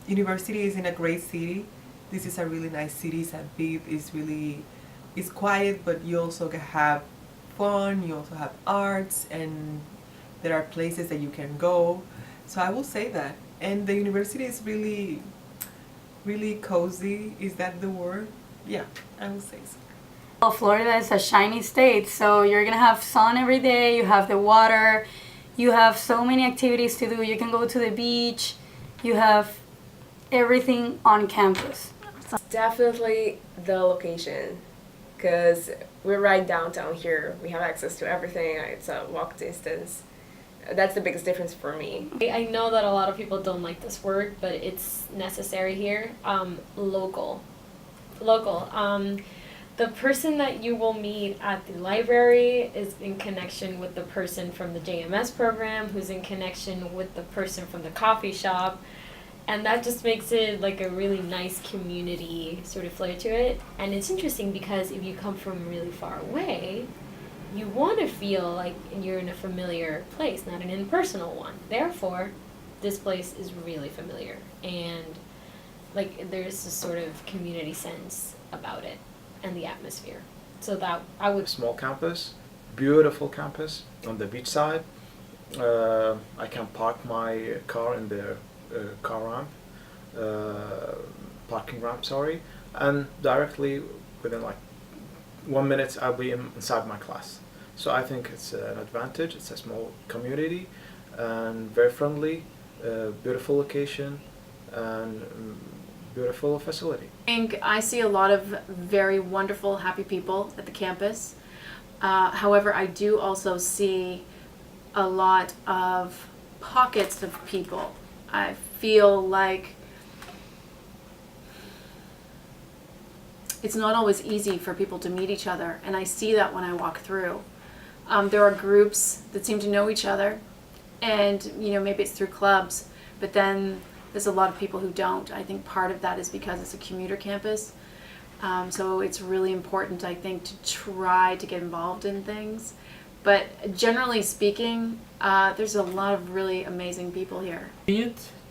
University is in a great city. This is a really nice city. It's a big. It's quiet, but you also have fun. You also have arts, and there are places that you can go. So I will say that. And the university is really cozy. Is that the word? Yeah, I will say so. Well, Florida is a shiny state, so you're gonna have sun every day, you have the water, you have so many activities to do. You can go to the beach, you have everything on campus. Definitely the location, because we're right downtown here. We have access to everything. It's a walk distance. That's the biggest difference for me. I know that a lot of people don't like this word, but it's necessary here. Local. Local. The person that you will meet at the library is in connection with the person from the JMS program, who's in connection with the person from the coffee shop. And that just makes it like a really nice community sort of flair to it. And it's interesting because if you come from really far away, you want to feel like you're in a familiar place, not an impersonal one. Therefore, this place is really familiar. And like there's a sort of community sense about it and the atmosphere. So that I would... Small campus, beautiful campus on the beach side. I can park my car in the car ramp, parking ramp, sorry, and directly within like 1 minute I'll be inside my class. So I think it's an advantage. It's a small community and very friendly, beautiful location, and beautiful facility. I think I see a lot of very wonderful, happy people at the campus. However, I do also see a lot of pockets of people. I feel like it's not always easy for people to meet each other, and I see that when I walk through. There are groups that seem to know each other, and maybe it's through clubs, but then there's a lot of people who don't. I think part of that is because it's a commuter campus, so it's really important, I think, to try to get involved in things. But generally speaking, there's a lot of really amazing people here.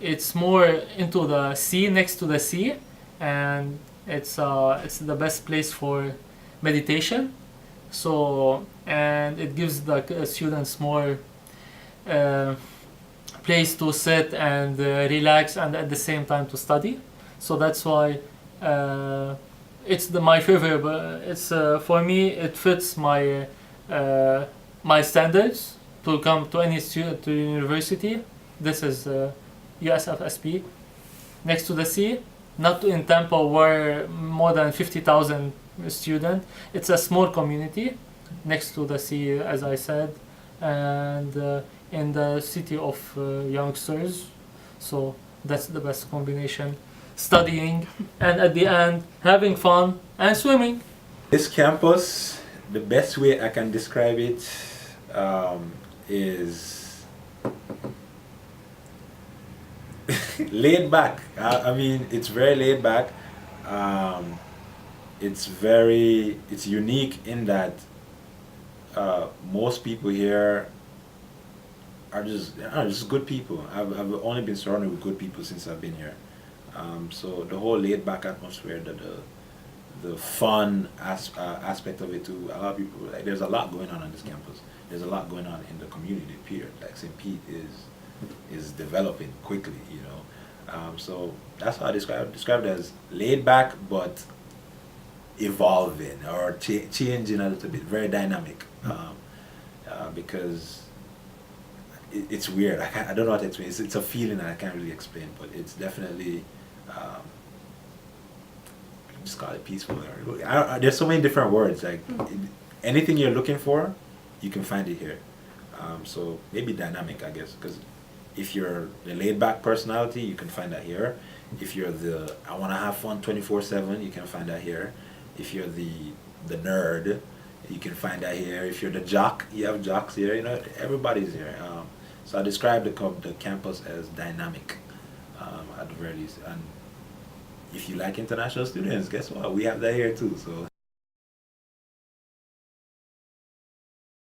It's more into the sea, next to the sea, and it's the best place for meditation. So, and it gives the students more place to sit and relax, and at the same time to study. So that's why it's my favorite. But it's for me, it fits my my standards to come to any student to university. This is USFSP, next to the sea, not in Tampa where more than 50,000 students. It's a small community next to the sea, as I said, and in the city of youngsters. So that's the best combination: studying and at the end having fun and swimming. This campus, the best way I can describe it is laid back. I mean, it's very laid back. It's unique in that most people here are just good people. I've only been surrounded with good people since I've been here. So the whole laid back atmosphere, the fun aspect of it too. A lot of people, like, there's a lot going on this campus. There's a lot going on in the community. Period. Like St. Pete is developing quickly. So that's how I describe it as laid back but evolving or changing a little bit. Very dynamic. Because it's weird. I don't know how to explain. It's a feeling that I can't really explain, but it's definitely. Just call it peaceful. There's so many different words. Like anything you're looking for, you can find it here. So maybe dynamic, I guess, because if you're the laid-back personality, you can find that here. If you're the I want to have fun 24/7, you can find that here. If you're the nerd, you can find that here. If you're the jock, you have jocks here. Everybody's here. So I describe the campus as dynamic, at the very least. And if you like international students, guess what? We have that here too. So.